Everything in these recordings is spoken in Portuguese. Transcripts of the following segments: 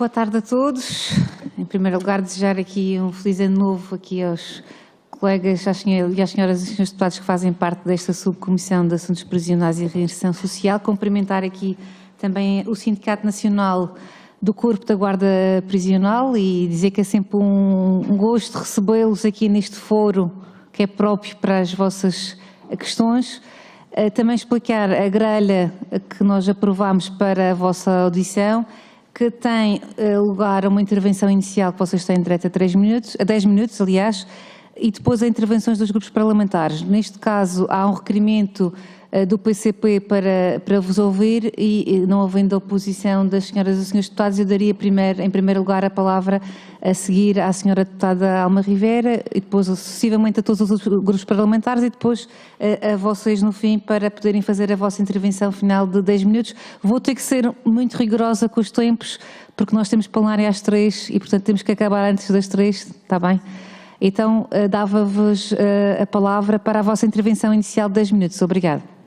Boa tarde a todos. Em primeiro lugar, desejar aqui um feliz ano novo aqui aos colegas e às senhoras e senhores deputados que fazem parte desta subcomissão de Assuntos Prisionais e Reinserção Social. Cumprimentar aqui também o Sindicato Nacional do Corpo da Guarda Prisional e dizer que é sempre um gosto recebê-los aqui neste foro que é próprio para as vossas questões. Também explicar a grelha que nós aprovámos para a vossa audição, que tem lugar a uma intervenção inicial que vocês têm direito a 10 minutos, aliás, e depois a intervenções dos grupos parlamentares. Neste caso, há um requerimento do PCP para vos ouvir e, não havendo oposição das senhoras e senhores deputados, eu daria em primeiro lugar a palavra a seguir à senhora deputada Alma Rivera e depois sucessivamente a todos os grupos parlamentares e depois a vocês no fim para poderem fazer a vossa intervenção final de 10 minutos. Vou ter que ser muito rigorosa com os tempos porque nós temos plenária às 3 e portanto temos que acabar antes das 3, está bem? Então dava-vos a palavra para a vossa intervenção inicial de 10 minutos. Obrigada.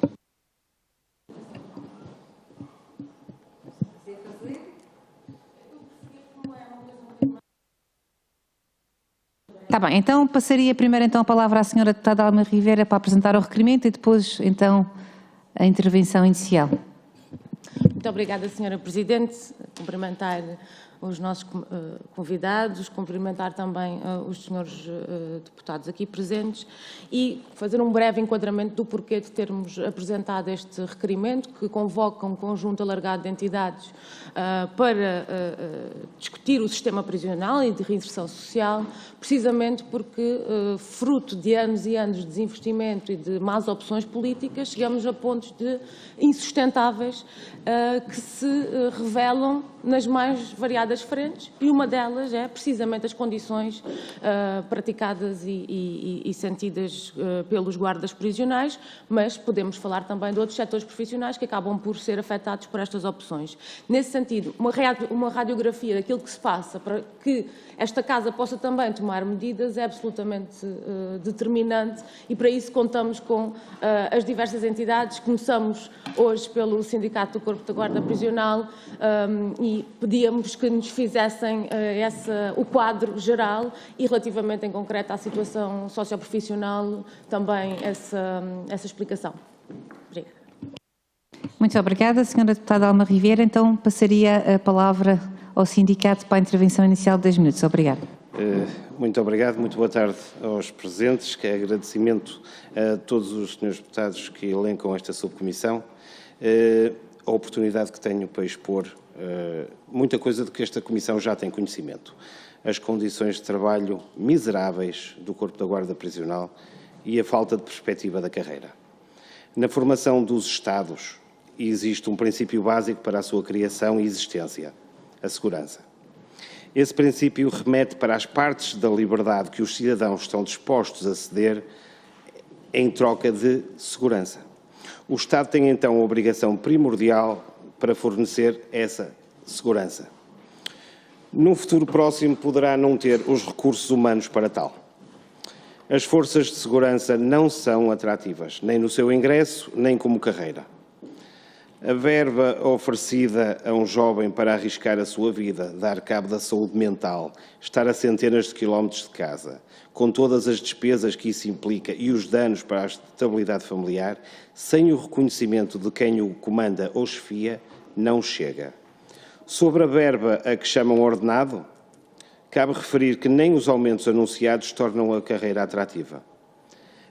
Está bem, então passaria primeiro então a palavra à senhora deputada Alma Rivera para apresentar o requerimento e depois então a intervenção inicial. Muito obrigada, senhora Presidente. Cumprimentar os nossos convidados, cumprimentar também os senhores deputados aqui presentes e fazer um breve enquadramento do porquê de termos apresentado este requerimento que convoca um conjunto alargado de entidades para discutir o sistema prisional e de reinserção social, precisamente porque, fruto de anos e anos de desinvestimento e de más opções políticas, chegamos a pontos insustentáveis que se revelam nas mais variadas frentes e uma delas é precisamente as condições praticadas e sentidas pelos guardas prisionais, mas podemos falar também de outros setores profissionais que acabam por ser afetados por estas opções. Nesse sentido, uma radiografia daquilo que se passa para que esta Casa possa também tomar medidas é absolutamente determinante e para isso contamos com as diversas entidades. Começamos hoje pelo Sindicato do Corpo da Guarda Prisional e pedíamos que nos fizessem o quadro geral e relativamente em concreto à situação socioprofissional também essa explicação. Obrigada. Muito obrigada, senhora deputada Alma Rivera. Então passaria a palavra ao sindicato para a intervenção inicial de 10 minutos. Obrigada. Muito obrigado, muito boa tarde aos presentes, que é agradecimento a todos os senhores deputados que elencam esta subcomissão, a oportunidade que tenho para expor muita coisa de que esta comissão já tem conhecimento. As condições de trabalho miseráveis do Corpo da Guarda Prisional e a falta de perspectiva da carreira. Na formação dos Estados existe um princípio básico para a sua criação e existência, a segurança. Esse princípio remete para as partes da liberdade que os cidadãos estão dispostos a ceder em troca de segurança. O Estado tem então a obrigação primordial para fornecer essa segurança. Num futuro próximo poderá não ter os recursos humanos para tal. As forças de segurança não são atrativas, nem no seu ingresso, nem como carreira. A verba oferecida a um jovem para arriscar a sua vida, dar cabo da saúde mental, estar a centenas de quilómetros de casa, com todas as despesas que isso implica e os danos para a estabilidade familiar, sem o reconhecimento de quem o comanda ou chefia, não chega. Sobre a verba a que chamam ordenado, cabe referir que nem os aumentos anunciados tornam a carreira atrativa.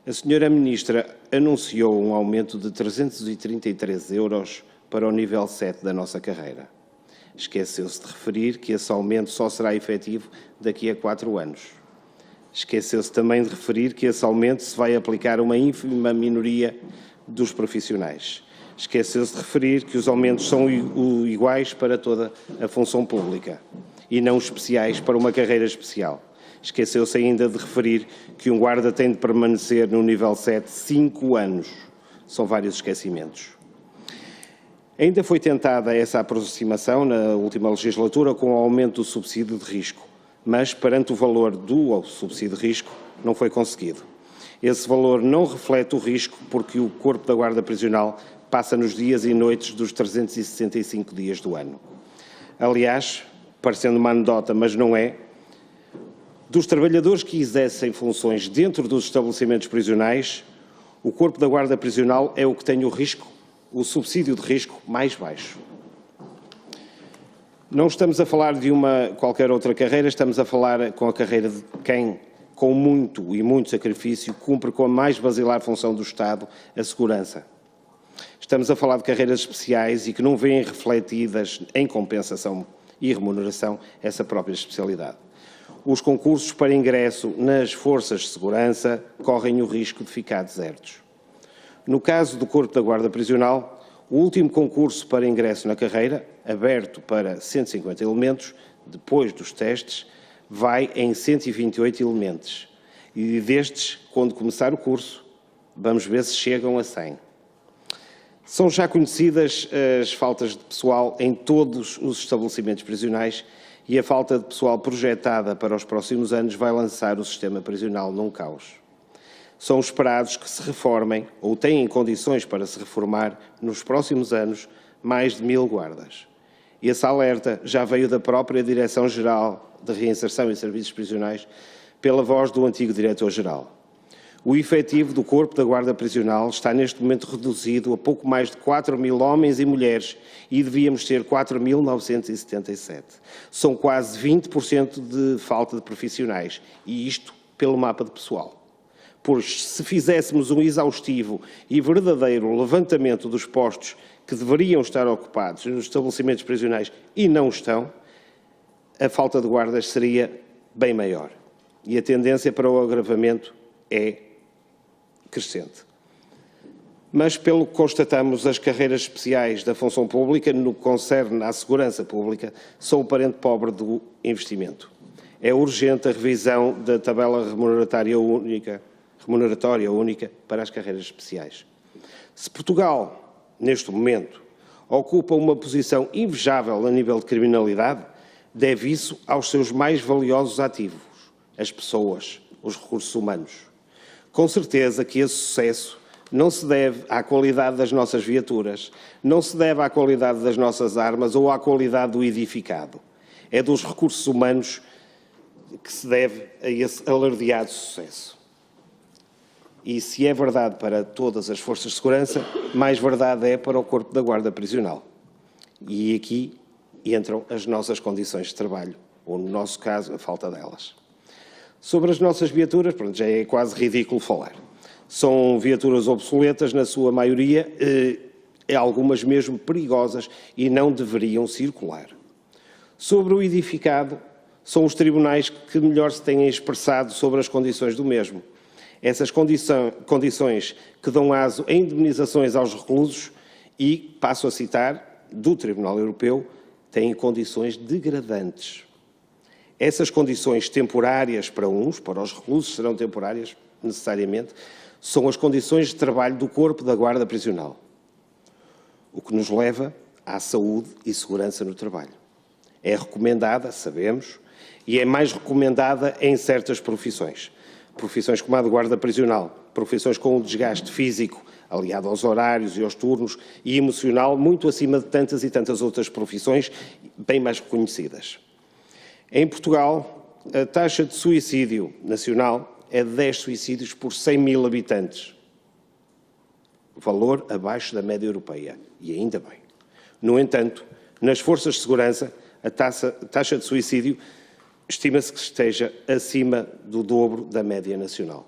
A senhora Ministra anunciou um aumento de 333 euros para o nível 7 da nossa carreira. Esqueceu-se de referir que esse aumento só será efetivo daqui a 4 anos. Esqueceu-se também de referir que esse aumento se vai aplicar a uma ínfima minoria dos profissionais. Esqueceu-se de referir que os aumentos são iguais para toda a função pública e não especiais para uma carreira especial. Esqueceu-se ainda de referir que um guarda tem de permanecer no nível 7 5 anos. São vários esquecimentos. Ainda foi tentada essa aproximação na última legislatura com o aumento do subsídio de risco, mas perante o valor do subsídio de risco não foi conseguido. Esse valor não reflete o risco porque o Corpo da Guarda Prisional passa nos dias e noites dos 365 dias do ano. Aliás, parecendo uma anedota, mas não é, dos trabalhadores que exercem funções dentro dos estabelecimentos prisionais, o Corpo da Guarda Prisional é o que tem o subsídio de risco mais baixo. Não estamos a falar de qualquer outra carreira, estamos a falar com a carreira de quem, com muito sacrifício, cumpre com a mais basilar função do Estado, a segurança. Estamos a falar de carreiras especiais e que não veem refletidas em compensação e remuneração essa própria especialidade. Os concursos para ingresso nas forças de segurança correm o risco de ficar desertos. No caso do Corpo da Guarda Prisional, o último concurso para ingresso na carreira, aberto para 150 elementos, depois dos testes, vai em 128 elementos. E destes, quando começar o curso, vamos ver se chegam a 100. São já conhecidas as faltas de pessoal em todos os estabelecimentos prisionais e a falta de pessoal projetada para os próximos anos vai lançar o sistema prisional num caos. São esperados que se reformem ou têm condições para se reformar nos próximos anos mais de 1000 guardas. Esse alerta já veio da própria Direção-Geral de Reinserção e Serviços Prisionais pela voz do antigo Diretor-Geral. O efetivo do Corpo da Guarda Prisional está neste momento reduzido a pouco mais de 4.000 homens e mulheres e devíamos ter 4.977. São quase 20% de falta de profissionais e isto pelo mapa de pessoal. Pois se fizéssemos um exaustivo e verdadeiro levantamento dos postos que deveriam estar ocupados nos estabelecimentos prisionais e não estão, a falta de guardas seria bem maior. E a tendência para o agravamento é crescente. Mas, pelo que constatamos, as carreiras especiais da função pública, no que concerne à segurança pública, são o parente pobre do investimento. É urgente a revisão da tabela remuneratória única para as carreiras especiais. Se Portugal, neste momento, ocupa uma posição invejável a nível de criminalidade, deve isso aos seus mais valiosos ativos, as pessoas, os recursos humanos. Com certeza que esse sucesso não se deve à qualidade das nossas viaturas, não se deve à qualidade das nossas armas ou à qualidade do edificado. É dos recursos humanos que se deve a esse alardeado sucesso. E se é verdade para todas as forças de segurança, mais verdade é para o Corpo da Guarda Prisional. E aqui entram as nossas condições de trabalho, ou no nosso caso, a falta delas. Sobre as nossas viaturas, pronto, já é quase ridículo falar. São viaturas obsoletas, na sua maioria, algumas mesmo perigosas e não deveriam circular. Sobre o edificado, são os tribunais que melhor se têm expressado sobre as condições do mesmo. Essas condições que dão aso a indemnizações aos reclusos e, passo a citar, do Tribunal Europeu, têm condições degradantes. Essas condições temporárias para uns, para os reclusos serão temporárias necessariamente, são as condições de trabalho do Corpo da Guarda Prisional. O que nos leva à saúde e segurança no trabalho. É recomendada, sabemos, e é mais recomendada em certas profissões. Profissões como a de guarda prisional, profissões com um desgaste físico, aliado aos horários e aos turnos, e emocional, muito acima de tantas e tantas outras profissões, bem mais reconhecidas. Em Portugal, a taxa de suicídio nacional é de 10 suicídios por 100.000 habitantes. Valor abaixo da média europeia, e ainda bem. No entanto, nas forças de segurança, a taxa de suicídio estima-se que esteja acima do dobro da média nacional.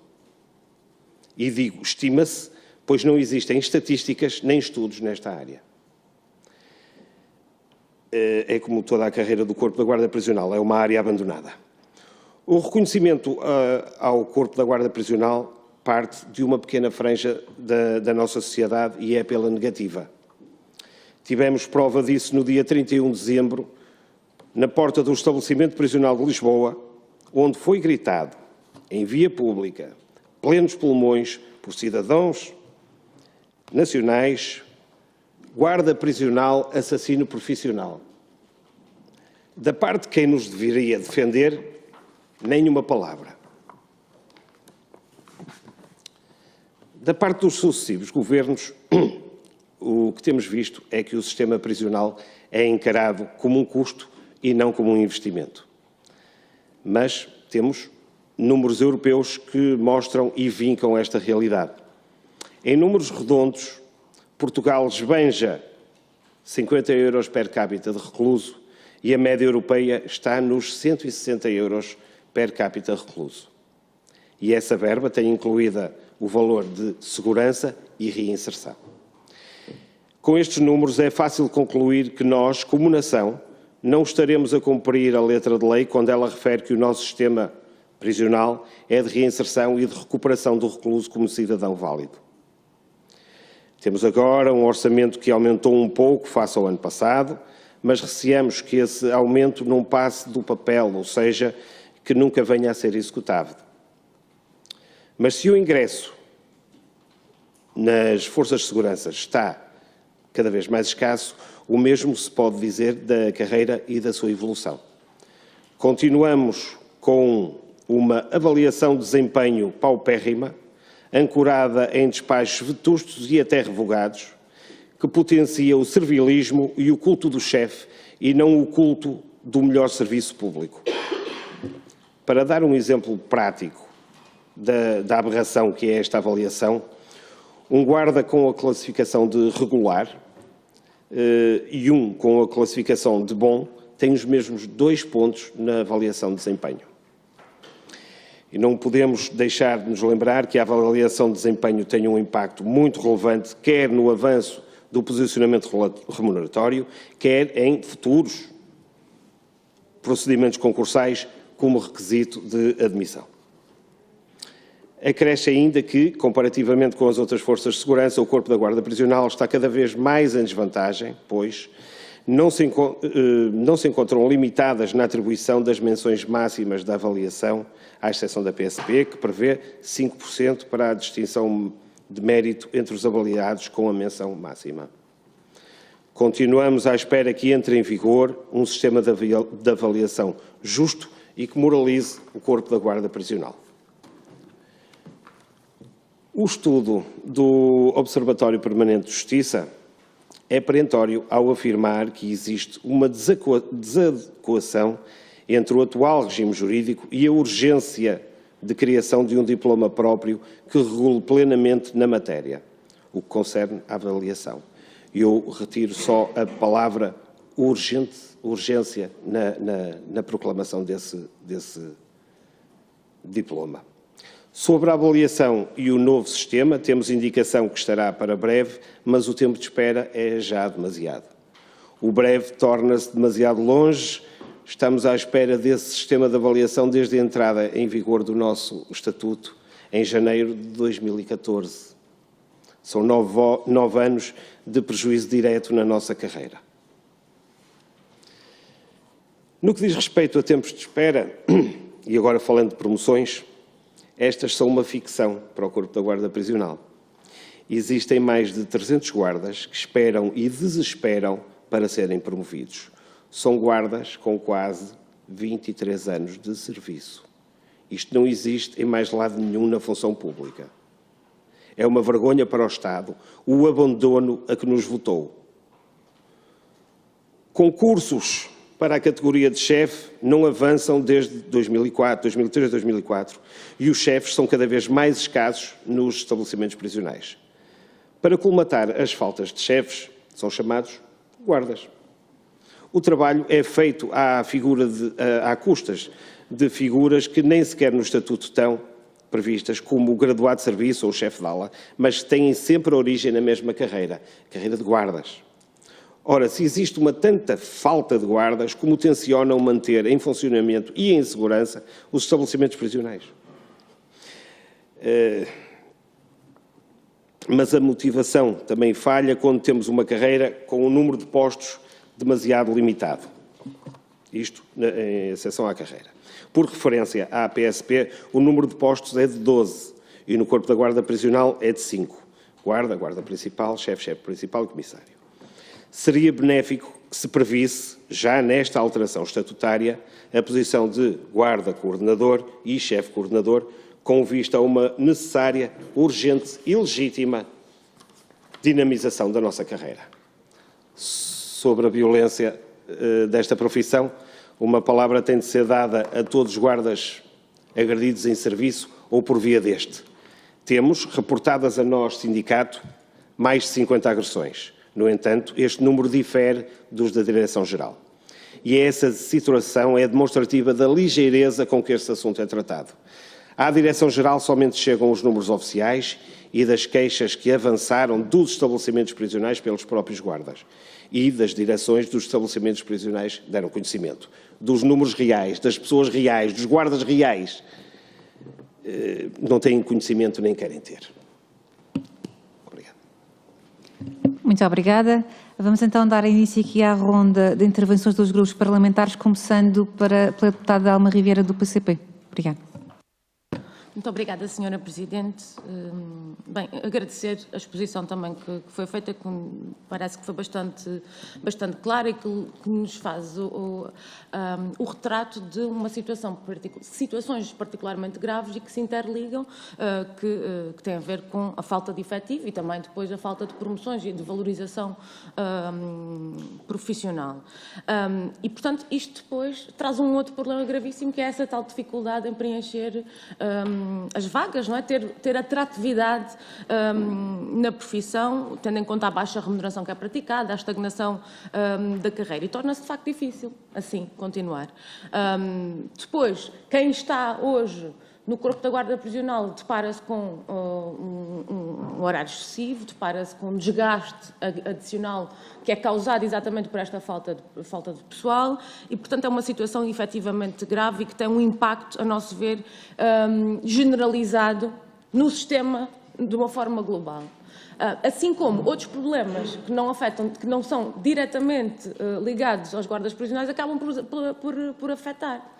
E digo estima-se, pois não existem estatísticas nem estudos nesta área. É como toda a carreira do Corpo da Guarda Prisional, é uma área abandonada. O reconhecimento ao Corpo da Guarda Prisional parte de uma pequena franja da nossa sociedade e é pela negativa. Tivemos prova disso no dia 31 de dezembro, na porta do estabelecimento prisional de Lisboa, onde foi gritado, em via pública, plenos pulmões, por cidadãos nacionais, guarda prisional, assassino profissional. Da parte de quem nos deveria defender, nenhuma palavra. Da parte dos sucessivos governos, o que temos visto é que o sistema prisional é encarado como um custo e não como um investimento. Mas temos números europeus que mostram e vincam esta realidade. Em números redondos, Portugal esbanja 50 euros per capita de recluso e a média europeia está nos 160 euros per capita recluso. E essa verba tem incluída o valor de segurança e reinserção. Com estes números é fácil concluir que nós, como nação, não estaremos a cumprir a letra de lei quando ela refere que o nosso sistema prisional é de reinserção e de recuperação do recluso como cidadão válido. Temos agora um orçamento que aumentou um pouco face ao ano passado, mas receamos que esse aumento não passe do papel, ou seja, que nunca venha a ser executado. Mas se o ingresso nas forças de segurança está cada vez mais escasso, o mesmo se pode dizer da carreira e da sua evolução. Continuamos com uma avaliação de desempenho paupérrima, ancorada em despachos vetustos e até revogados, que potencia o servilismo e o culto do chefe e não o culto do melhor serviço público. Para dar um exemplo prático da aberração que é esta avaliação, um guarda com a classificação de regular e um com a classificação de bom tem os mesmos 2 pontos na avaliação de desempenho. E não podemos deixar de nos lembrar que a avaliação de desempenho tem um impacto muito relevante, quer no avanço do posicionamento remuneratório, quer em futuros procedimentos concursais como requisito de admissão. Acresce ainda que, comparativamente com as outras forças de segurança, o Corpo da Guarda Prisional está cada vez mais em desvantagem, pois não se encontram limitadas na atribuição das menções máximas da avaliação, à exceção da PSP, que prevê 5% para a distinção de mérito entre os avaliados com a menção máxima. Continuamos à espera que entre em vigor um sistema de avaliação justo e que moralize o Corpo da Guarda Prisional. O estudo do Observatório Permanente de Justiça é perentório ao afirmar que existe uma desadequação entre o atual regime jurídico e a urgência de criação de um diploma próprio que regule plenamente na matéria, o que concerne à avaliação. Eu retiro só a palavra urgência na proclamação desse diploma. Sobre a avaliação e o novo sistema, temos indicação que estará para breve, mas o tempo de espera é já demasiado. O breve torna-se demasiado longe, estamos à espera desse sistema de avaliação desde a entrada em vigor do nosso Estatuto, em janeiro de 2014. São 9 anos de prejuízo direto na nossa carreira. No que diz respeito a tempos de espera, e agora falando de promoções, estas são uma ficção para o Corpo da Guarda Prisional. Existem mais de 300 guardas que esperam e desesperam para serem promovidos. São guardas com quase 23 anos de serviço. Isto não existe em mais lado nenhum na função pública. É uma vergonha para o Estado o abandono a que nos votou. Concursos para a categoria de chefe não avançam desde 2003 a 2004 e os chefes são cada vez mais escassos nos estabelecimentos prisionais. Para colmatar as faltas de chefes, são chamados guardas. O trabalho é feito à custas de figuras que nem sequer no Estatuto estão previstas, como o graduado de serviço ou o chefe de ala, mas têm sempre a origem na mesma carreira de guardas. Ora, se existe uma tanta falta de guardas, como tencionam manter em funcionamento e em segurança os estabelecimentos prisionais? Mas a motivação também falha quando temos uma carreira com um número de postos demasiado limitado. Isto em exceção à carreira. Por referência à PSP, o número de postos é de 12 e no Corpo da Guarda Prisional é de 5. Guarda principal, chefe principal e comissário. Seria benéfico que se previsse, já nesta alteração estatutária, a posição de guarda-coordenador e chefe-coordenador, com vista a uma necessária, urgente e legítima dinamização da nossa carreira. Sobre a violência desta profissão, Uma palavra tem de ser dada a todos os guardas agredidos em serviço ou por via deste. Temos, reportadas a nós, sindicato, mais de 50 agressões. No entanto, este número difere dos da Direção-Geral. E essa situação é demonstrativa da ligeireza com que este assunto é tratado. À Direção-Geral somente chegam os números oficiais e das queixas que avançaram dos estabelecimentos prisionais pelos próprios guardas. E das direções dos estabelecimentos prisionais deram conhecimento. Dos números reais, das pessoas reais, dos guardas reais, não têm conhecimento nem querem ter. Obrigado. Muito obrigada. Vamos então dar início aqui à ronda de intervenções dos grupos parlamentares, começando pela deputada Alma Ribeira, do PCP. Obrigada. Muito obrigada, Sra. Presidente. Bem, agradecer a exposição também que foi feita, que parece que foi bastante clara e que nos faz o retrato de uma situações particularmente graves e que se interligam, que têm a ver com a falta de efetivo e também depois a falta de promoções e de valorização profissional. E, portanto, isto depois traz um outro problema gravíssimo, que é essa tal dificuldade em preencher as vagas, não é? Ter atratividade na profissão, tendo em conta a baixa remuneração que é praticada, a estagnação da carreira. E torna-se, de facto, difícil, assim, continuar. Depois, quem está hoje no corpo da Guarda Prisional depara-se com um horário excessivo, depara-se com um desgaste adicional que é causado exatamente por esta falta de pessoal e, portanto, é uma situação efetivamente grave e que tem um impacto, a nosso ver, generalizado no sistema de uma forma global. Assim como outros problemas que não afetam, que não são diretamente ligados aos guardas prisionais, acabam por afetar.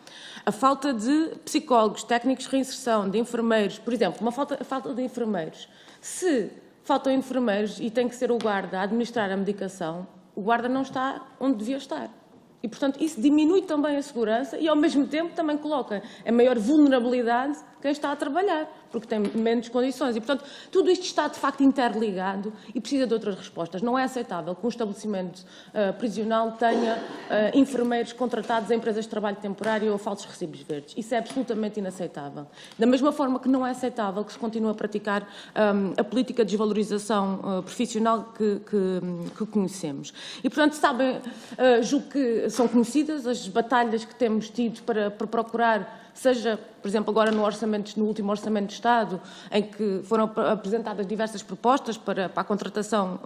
A falta de psicólogos, técnicos de reinserção, de enfermeiros, por exemplo, a falta de enfermeiros. Se faltam enfermeiros e tem que ser o guarda a administrar a medicação, o guarda não está onde devia estar. E, portanto, isso diminui também a segurança e, ao mesmo tempo, também coloca em maior vulnerabilidade quem está a trabalhar, porque tem menos condições. E, portanto, tudo isto está, de facto, interligado e precisa de outras respostas. Não é aceitável que um estabelecimento prisional tenha enfermeiros contratados em empresas de trabalho temporário ou falsos recibos verdes. Isso é absolutamente inaceitável. Da mesma forma que não é aceitável que se continue a praticar a política de desvalorização profissional que conhecemos. E, portanto, sabem, julgo que são conhecidas as batalhas que temos tido para procurar, seja, por exemplo, agora no último Orçamento de Estado, em que foram apresentadas diversas propostas para a contratação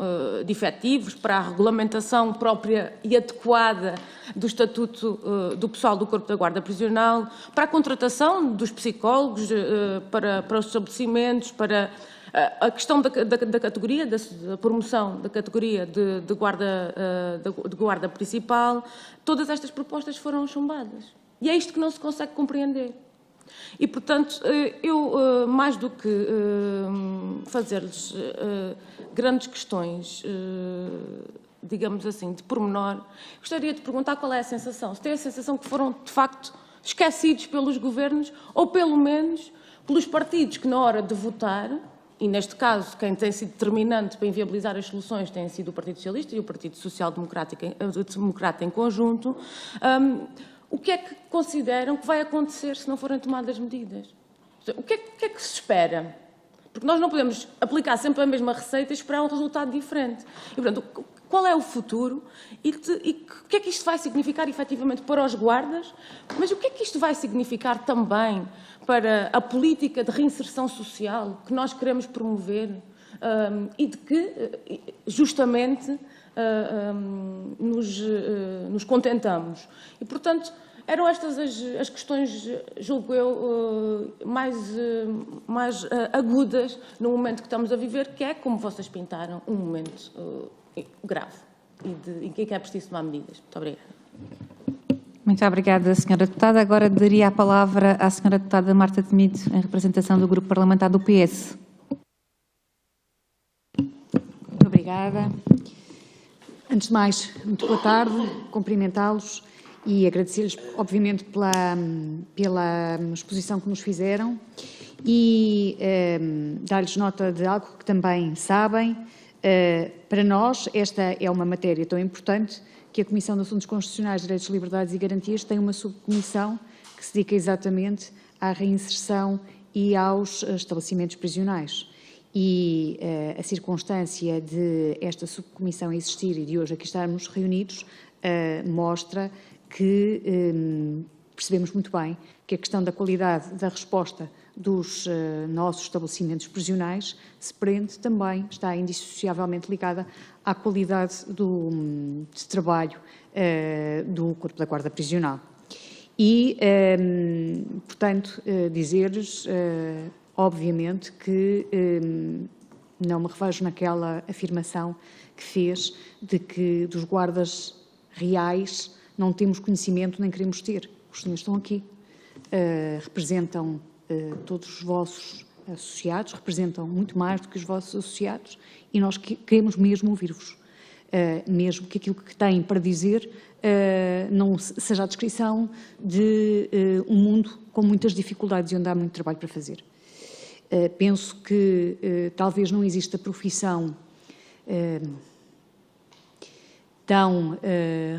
de efetivos, para a regulamentação própria e adequada do estatuto do pessoal do Corpo da Guarda Prisional, para a contratação dos psicólogos, para os estabelecimentos, para a questão da categoria, da promoção da categoria de guarda principal. Todas estas propostas foram chumbadas. E é isto que não se consegue compreender. E, portanto, eu, mais do que fazer-lhes grandes questões, digamos assim, de pormenor, gostaria de perguntar qual é a sensação. Se tem a sensação que foram, de facto, esquecidos pelos governos ou, pelo menos, pelos partidos que, na hora de votar, e neste caso, quem tem sido determinante para inviabilizar as soluções tem sido o Partido Socialista e o Partido Social Democrata em conjunto, o que é que consideram que vai acontecer se não forem tomadas medidas? O que é que se espera? Porque nós não podemos aplicar sempre a mesma receita e esperar um resultado diferente. E, portanto, qual é o futuro e o que é que isto vai significar efetivamente para os guardas, mas o que é que isto vai significar também para a política de reinserção social que nós queremos promover e de que, justamente, nos contentamos. E, portanto, eram estas as questões, julgo eu, mais agudas no momento que estamos a viver, que é, como vocês pintaram, um momento grave e em que é preciso tomar medidas. Muito obrigada. Muito obrigada, Sra. Deputada. Agora daria a palavra à Sra. Deputada Marta Temido, em representação do Grupo Parlamentar do PS. Muito obrigada. Antes de mais, muito boa tarde, cumprimentá-los e agradecer-lhes, obviamente, pela exposição que nos fizeram e dar-lhes nota de algo que também sabem. Para nós, esta é uma matéria tão importante que a Comissão de Assuntos Constitucionais, Direitos, Liberdades e Garantias tem uma subcomissão que se dedica exatamente à reinserção e aos estabelecimentos prisionais. E a circunstância de esta subcomissão existir e de hoje aqui estarmos reunidos mostra que percebemos muito bem que a questão da qualidade da resposta dos nossos estabelecimentos prisionais se prende também, está indissociavelmente ligada à qualidade de trabalho do Corpo da Guarda Prisional. E, portanto, dizer-lhes, obviamente, que não me revejo naquela afirmação que fez de que dos guardas reais não temos conhecimento nem queremos ter. Os senhores estão aqui, representam todos os vossos associados, representam muito mais do que os vossos associados e nós queremos mesmo ouvir-vos. Mesmo que aquilo que têm para dizer não seja a descrição de um mundo com muitas dificuldades e onde há muito trabalho para fazer. Penso que talvez não exista profissão tão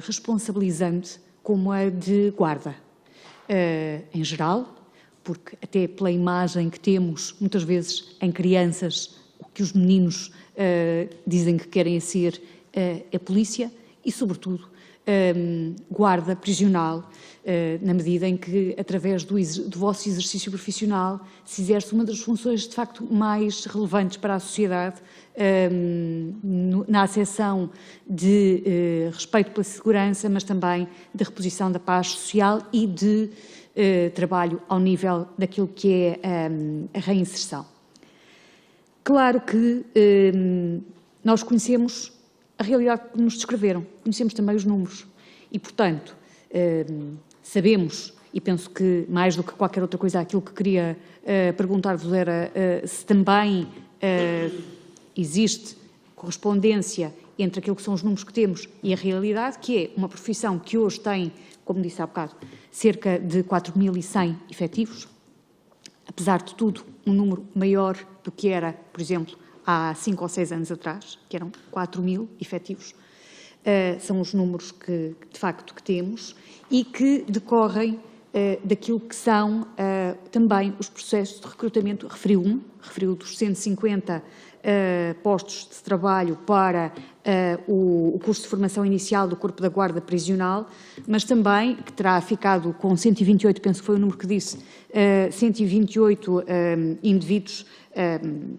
responsabilizante como a de guarda, em geral, porque até pela imagem que temos muitas vezes em crianças, o que os meninos dizem que querem ser a polícia e, sobretudo, guarda prisional, na medida em que, através do vosso exercício profissional, se exerce uma das funções, de facto, mais relevantes para a sociedade, na acessão de respeito pela segurança, mas também de reposição da paz social e de trabalho ao nível daquilo que é a reinserção. Claro que nós conhecemos a realidade que nos descreveram, conhecemos também os números e, portanto, sabemos, e penso que mais do que qualquer outra coisa, aquilo que queria perguntar-vos era se também existe correspondência entre aquilo que são os números que temos e a realidade, que é uma profissão que hoje tem, como disse há bocado, cerca de 4.100 efetivos, apesar de tudo, um número maior do que era, por exemplo, há 5 ou 6 anos atrás, que eram 4.000 efetivos. São os números que, de facto, que temos e que decorrem daquilo que são também os processos de recrutamento. Referiu dos 150 postos de trabalho para o curso de formação inicial do Corpo da Guarda Prisional, mas também que terá ficado com 128, penso que foi o número que disse, 128 indivíduos,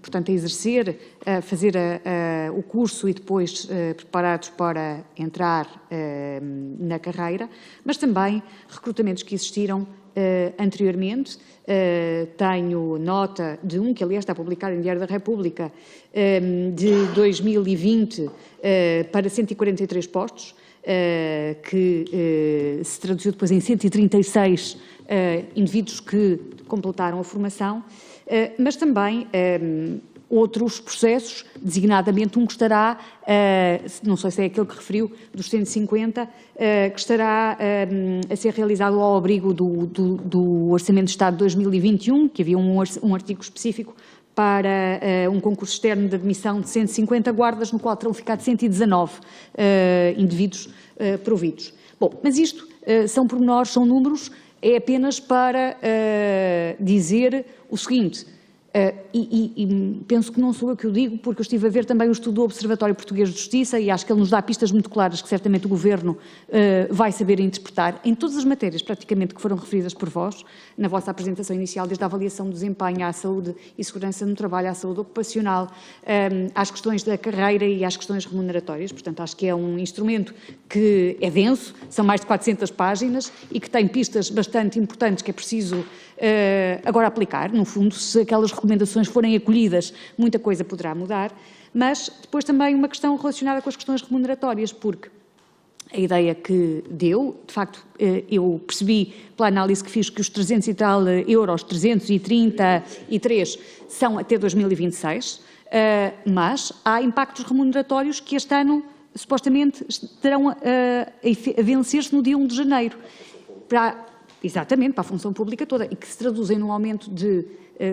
portanto, a exercer, a fazer o curso e depois preparados para entrar na carreira, mas também recrutamentos que existiram anteriormente. Tenho nota de um, que aliás está publicado em Diário da República, de 2020 para 143 postos, que se traduziu depois em 136 indivíduos que completaram a formação, mas também outros processos, designadamente um que estará, não sei se é aquele que referiu, dos 150, que estará a ser realizado ao abrigo do Orçamento de Estado de 2021, que havia um artigo específico para um concurso externo de admissão de 150 guardas, no qual terão ficado 119 indivíduos providos. Bom, mas isto são pormenores, são números, é apenas para dizer o seguinte, e penso que não sou eu que o digo, porque eu estive a ver também o estudo do Observatório Português de Justiça e acho que ele nos dá pistas muito claras que certamente o Governo vai saber interpretar em todas as matérias praticamente que foram referidas por vós na vossa apresentação inicial, desde a avaliação do desempenho à saúde e segurança no trabalho, à saúde ocupacional, às questões da carreira e às questões remuneratórias. Portanto, acho que é um instrumento que é denso, são mais de 400 páginas e que tem pistas bastante importantes que é preciso agora aplicar. No fundo, se aquelas recomendações forem acolhidas, muita coisa poderá mudar, mas depois também uma questão relacionada com as questões remuneratórias, porque a ideia que deu, de facto, eu percebi pela análise que fiz que os 300 e tal euros, 333, são até 2026, mas há impactos remuneratórios que este ano, supostamente, estarão a vencer-se no dia 1 de janeiro. Exatamente, para a função pública toda, e que se traduzem num aumento de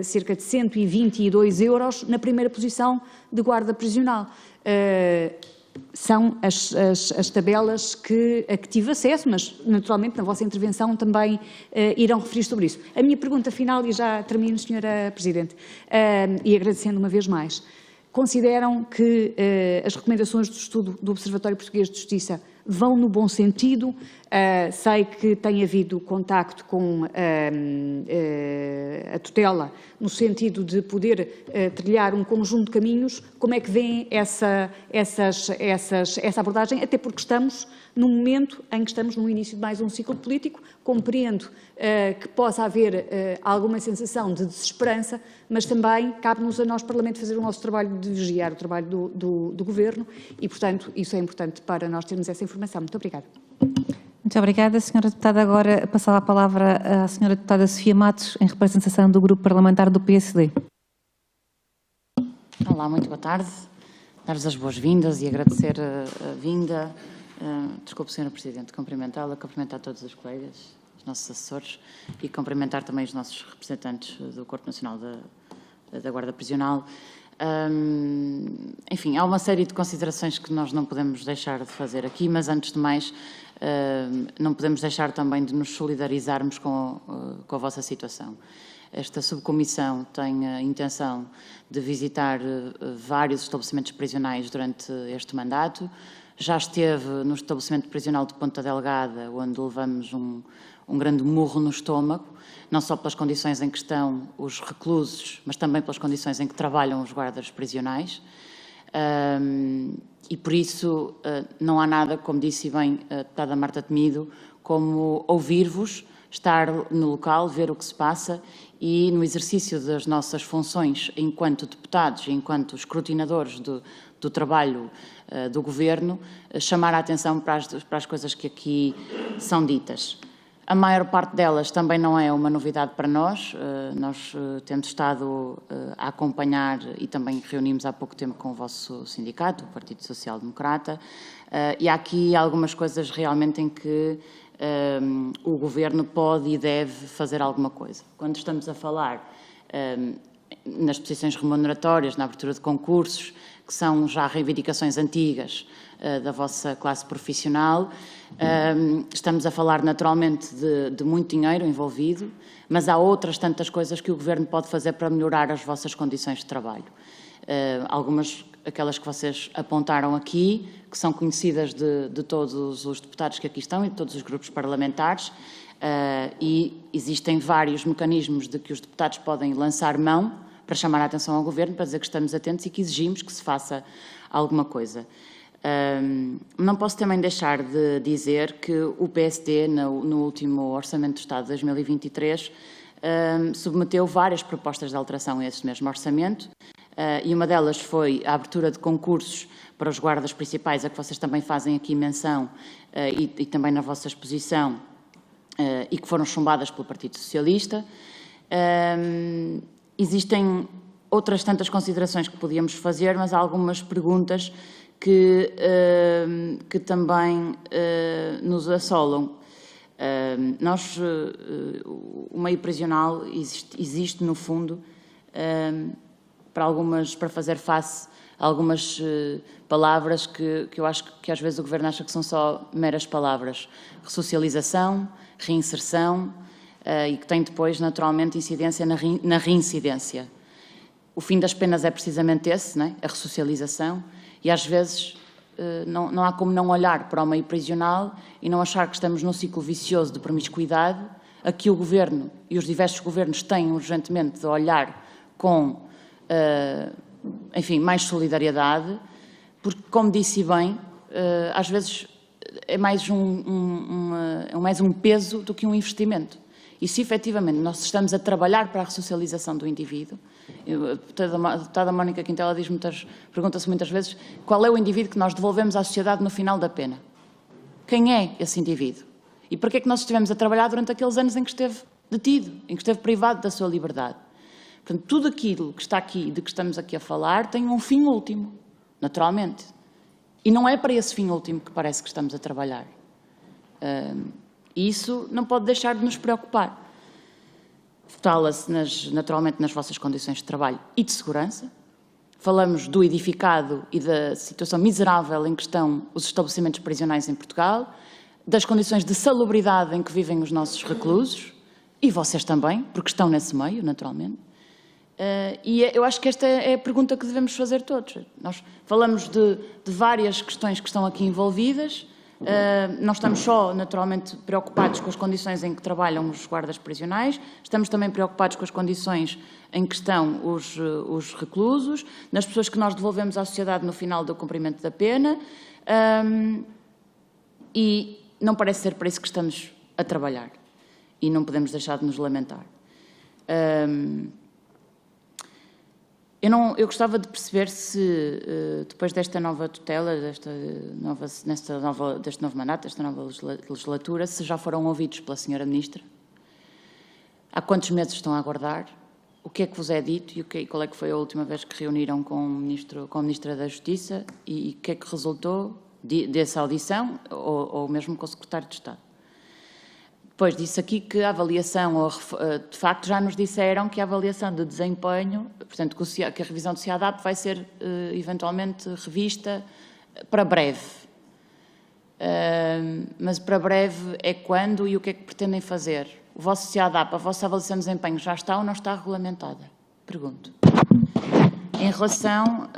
cerca de 122 euros na primeira posição de guarda prisional. são as tabelas a que tive acesso, mas naturalmente na vossa intervenção também irão referir sobre isso. A minha pergunta final, e já termino, Sra. Presidente, e agradecendo uma vez mais, consideram que as recomendações do estudo do Observatório Português de Justiça vão no bom sentido? Sei que tem havido contacto com a tutela no sentido de poder trilhar um conjunto de caminhos. Como é que veem essa abordagem? Até porque estamos num momento em que estamos no início de mais um ciclo político. Compreendo que possa haver alguma sensação de desesperança, mas também cabe-nos a nós, Parlamento, fazer o nosso trabalho de vigiar o trabalho do Governo e, portanto, isso é importante para nós termos essa informação. Muito obrigada. Muito obrigada, Sra. Deputada. Agora passar a palavra à Sra. Deputada Sofia Matos, em representação do Grupo Parlamentar do PSD. Olá, muito boa tarde. Dar-vos as boas-vindas e agradecer a vinda. Desculpe, Sra. Presidente, cumprimentá-la, cumprimentar todos os colegas, os nossos assessores e cumprimentar também os nossos representantes do Corpo Nacional da Guarda Prisional. Enfim, há uma série de considerações que nós não podemos deixar de fazer aqui, mas antes de mais, não podemos deixar também de nos solidarizarmos com a vossa situação. Esta subcomissão tem a intenção de visitar vários estabelecimentos prisionais durante este mandato. Já esteve no estabelecimento prisional de Ponta Delgada, onde levamos um grande murro no estômago, não só pelas condições em que estão os reclusos, mas também pelas condições em que trabalham os guardas prisionais. E por isso não há nada, como disse bem a deputada Marta Temido, como ouvir-vos, estar no local, ver o que se passa e, no exercício das nossas funções enquanto deputados e enquanto escrutinadores do trabalho do Governo, chamar a atenção para as coisas que aqui são ditas. A maior parte delas também não é uma novidade para nós. Nós temos estado a acompanhar e também reunimos há pouco tempo com o vosso sindicato, o Partido Social Democrata, e há aqui algumas coisas realmente em que o Governo pode e deve fazer alguma coisa. Quando estamos a falar nas posições remuneratórias, na abertura de concursos, que são já reivindicações antigas da vossa classe profissional, estamos a falar naturalmente de muito dinheiro envolvido, mas há outras tantas coisas que o Governo pode fazer para melhorar as vossas condições de trabalho. Algumas, aquelas que vocês apontaram aqui, que são conhecidas de todos os deputados que aqui estão e de todos os grupos parlamentares, e existem vários mecanismos de que os deputados podem lançar mão para chamar a atenção ao Governo, para dizer que estamos atentos e que exigimos que se faça alguma coisa. Não posso também deixar de dizer que o PSD, no último Orçamento do Estado de 2023, submeteu várias propostas de alteração a esse mesmo orçamento, e uma delas foi a abertura de concursos para os guardas principais, a que vocês também fazem aqui menção, e também na vossa exposição, e que foram chumbadas pelo Partido Socialista. Existem outras tantas considerações que podíamos fazer, mas há algumas perguntas que também nos assolam. O meio prisional existe no fundo, para fazer face a algumas palavras que eu acho que às vezes o Governo acha que são só meras palavras. Ressocialização, reinserção, e que tem depois, naturalmente, incidência na reincidência. O fim das penas é precisamente esse, não é? A ressocialização, e às vezes não há como não olhar para o meio prisional e não achar que estamos num ciclo vicioso de promiscuidade, a que o Governo e os diversos governos têm urgentemente de olhar com, enfim, mais solidariedade, porque, como disse bem, às vezes é mais um peso do que um investimento. E se efetivamente nós estamos a trabalhar para a ressocialização do indivíduo, a deputada Mónica Quintela pergunta-se muitas vezes qual é o indivíduo que nós devolvemos à sociedade no final da pena. Quem é esse indivíduo? E por que é que nós estivemos a trabalhar durante aqueles anos em que esteve detido, em que esteve privado da sua liberdade? Portanto, tudo aquilo que está aqui, de que estamos aqui a falar, tem um fim último, naturalmente. E não é para esse fim último que parece que estamos a trabalhar. Isso não pode deixar de nos preocupar. Fala-se naturalmente nas vossas condições de trabalho e de segurança. falamos do edificado e da situação miserável em que estão os estabelecimentos prisionais em Portugal, das condições de salubridade em que vivem os nossos reclusos, e vocês também, porque estão nesse meio, naturalmente. E eu acho que esta é a pergunta que devemos fazer todos. Nós falamos de várias questões que estão aqui envolvidas. Não estamos só, naturalmente, preocupados com as condições em que trabalham os guardas prisionais, estamos também preocupados com as condições em que estão os reclusos, nas pessoas que nós devolvemos à sociedade no final do cumprimento da pena, e não parece ser para isso que estamos a trabalhar, e não podemos deixar de nos lamentar. Eu gostava de perceber se, depois desta nova tutela, deste novo mandato, desta nova legislatura, se já foram ouvidos pela Sra. Ministra. Há quantos meses estão a aguardar? O que é que vos é dito e qual é que foi a última vez que reuniram com a Ministra da Justiça e o que é que resultou dessa audição ou mesmo com o Secretário de Estado? Depois disse aqui que a avaliação, de facto já nos disseram que a avaliação de desempenho, portanto que a revisão do CIADAP vai ser eventualmente revista para breve. Mas para breve é quando e o que é que pretendem fazer? O vosso CIADAP, a vossa avaliação de desempenho já está ou não está regulamentada? Pergunto. Em relação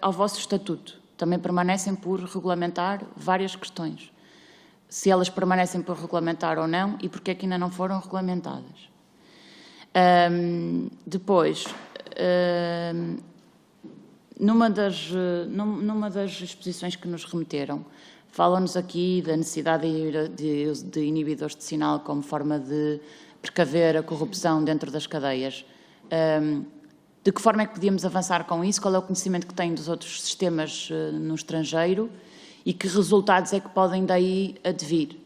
ao vosso estatuto, também permanecem por regulamentar várias questões. Se elas permanecem por regulamentar ou não e porque é que ainda não foram regulamentadas. Depois, numa das exposições que nos remeteram, falam-nos aqui da necessidade de inibidores de sinal como forma de precaver a corrupção dentro das cadeias. De que forma é que podíamos avançar com isso? Qual é o conhecimento que têm dos outros sistemas no estrangeiro e que resultados é que podem daí advir?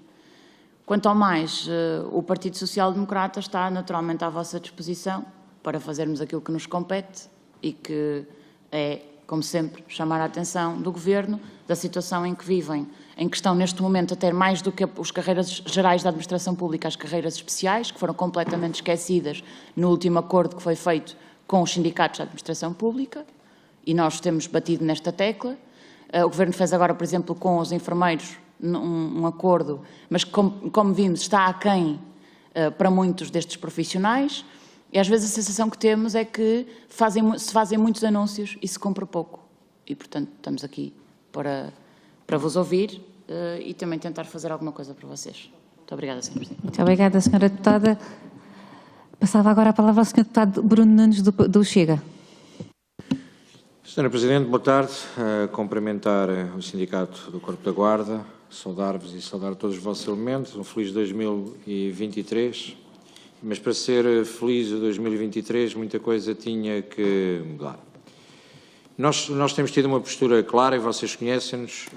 Quanto ao mais, o Partido Social Democrata está naturalmente à vossa disposição para fazermos aquilo que nos compete e que é, como sempre, chamar a atenção do Governo da situação em que vivem, em que estão neste momento a ter mais do que as carreiras gerais da administração pública, as carreiras especiais, que foram completamente esquecidas no último acordo que foi feito com os sindicatos da administração pública, e nós temos batido nesta tecla. O Governo fez agora, por exemplo, com os enfermeiros um acordo, mas como vimos está aquém para muitos destes profissionais, e às vezes a sensação que temos é que se fazem muitos anúncios e se compra pouco. E, portanto, estamos aqui para vos ouvir e também tentar fazer alguma coisa para vocês. Muito obrigada, Sr. Presidente. Muito obrigada, Sra. Deputada. Passava agora a palavra ao Sr. Deputado Bruno Nunes, do Chega. Sra. Presidente, boa tarde. Cumprimentar o Sindicato do Corpo da Guarda, saudar-vos e saudar todos os vossos elementos. Um feliz 2023. Mas para ser feliz o 2023, muita coisa tinha que mudar. Nós temos tido uma postura clara, e vocês conhecem-nos,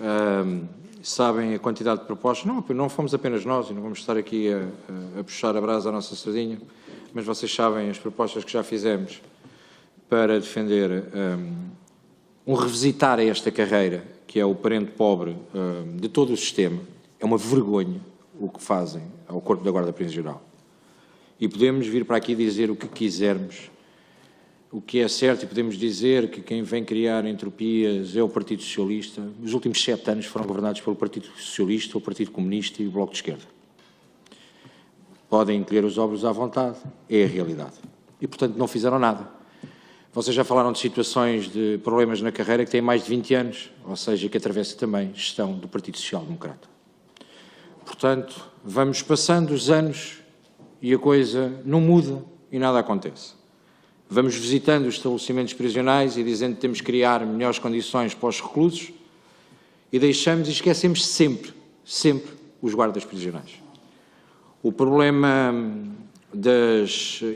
sabem a quantidade de propostas. Não fomos apenas nós, e não vamos estar aqui a puxar a brasa à nossa sardinha, mas vocês sabem as propostas que já fizemos para defender um revisitar a esta carreira, que é o parente pobre de todo o sistema. É uma vergonha o que fazem ao Corpo da Guarda Prisional. E podemos vir para aqui dizer o que quisermos, o que é certo, e podemos dizer que quem vem criar entropias é o Partido Socialista. Os últimos 7 anos foram governados pelo Partido Socialista, o Partido Comunista e o Bloco de Esquerda. Podem encolher os ombros à vontade, é a realidade. E, portanto, não fizeram nada. Vocês já falaram de situações de problemas na carreira que têm mais de 20 anos, ou seja, que atravessa também a gestão do Partido Social Democrata. Portanto, vamos passando os anos e a coisa não muda e nada acontece. Vamos visitando os estabelecimentos prisionais e dizendo que temos que criar melhores condições para os reclusos e deixamos e esquecemos sempre os guardas prisionais. O problema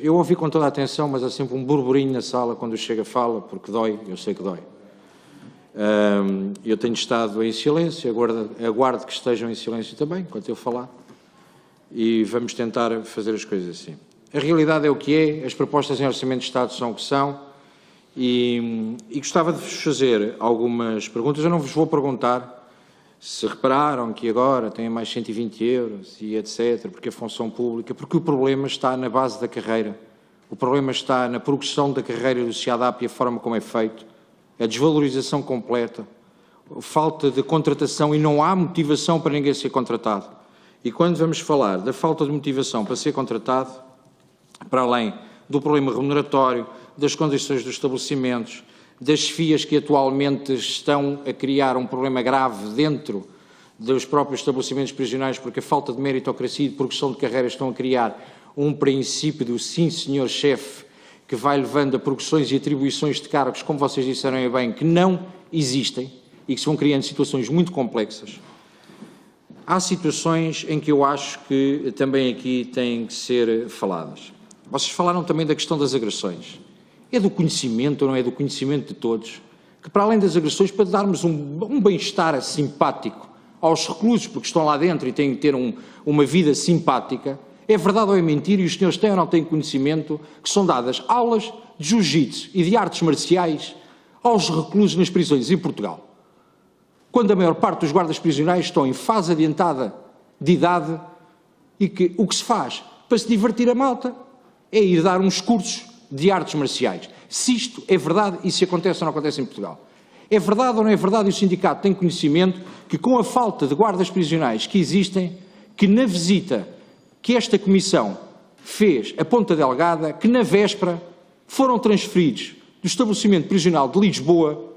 eu ouvi com toda a atenção, mas há sempre um burburinho na sala quando o Chega fala, porque dói, eu sei que dói. Eu tenho estado em silêncio, aguardo que estejam em silêncio também, enquanto eu falar, e vamos tentar fazer as coisas assim. A realidade é o que é, as propostas em Orçamento de Estado são o que são, e gostava de vos fazer algumas perguntas. Eu não vos vou perguntar se repararam que agora têm mais 120 euros e etc, porque a função pública, porque o problema está na base da carreira. O problema está na progressão da carreira do CIADAP e a forma como é feito, a desvalorização completa, a falta de contratação e não há motivação para ninguém ser contratado. E quando vamos falar da falta de motivação para ser contratado, para além do problema remuneratório, das condições dos estabelecimentos, das FIAs que atualmente estão a criar um problema grave dentro dos próprios estabelecimentos prisionais, porque a falta de meritocracia e de progressão de carreiras estão a criar um princípio do sim, senhor chefe, que vai levando a progressões e atribuições de cargos, como vocês disseram bem, que não existem e que se vão criando situações muito complexas. Há situações em que eu acho que também aqui têm que ser faladas. Vocês falaram também da questão das agressões. É do conhecimento ou não é do conhecimento de todos, que para além das agressões, para darmos um bem-estar simpático aos reclusos, porque estão lá dentro e têm que ter uma vida simpática, é verdade ou é mentira, e os senhores têm ou não têm conhecimento, que são dadas aulas de jiu-jitsu e de artes marciais aos reclusos nas prisões em Portugal, quando a maior parte dos guardas prisionais estão em fase adiantada de idade e que o que se faz para se divertir a malta é ir dar uns cursos de artes marciais. Se isto é verdade e se acontece ou não acontece em Portugal. É verdade ou não é verdade, e o sindicato tem conhecimento que com a falta de guardas prisionais que existem, que na visita que esta comissão fez a Ponta Delgada, que na véspera foram transferidos do estabelecimento prisional de Lisboa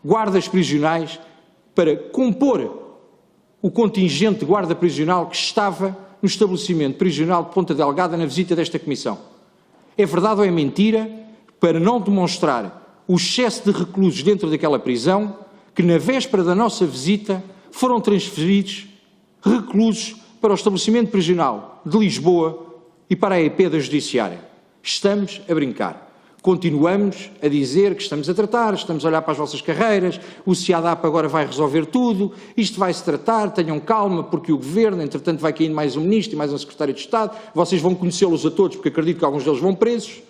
guardas prisionais para compor o contingente de guarda prisional que estava no estabelecimento prisional de Ponta Delgada na visita desta comissão. É verdade ou é mentira, para não demonstrar o excesso de reclusos dentro daquela prisão, que na véspera da nossa visita foram transferidos reclusos para o estabelecimento prisional de Lisboa e para a EP da Judiciária. Estamos a brincar. Continuamos a dizer que estamos a tratar, estamos a olhar para as vossas carreiras, o CIADAP agora vai resolver tudo, isto vai-se tratar, tenham calma, porque o Governo, entretanto, vai caindo mais um Ministro e mais um Secretário de Estado, vocês vão conhecê-los a todos, porque acredito que alguns deles vão presos,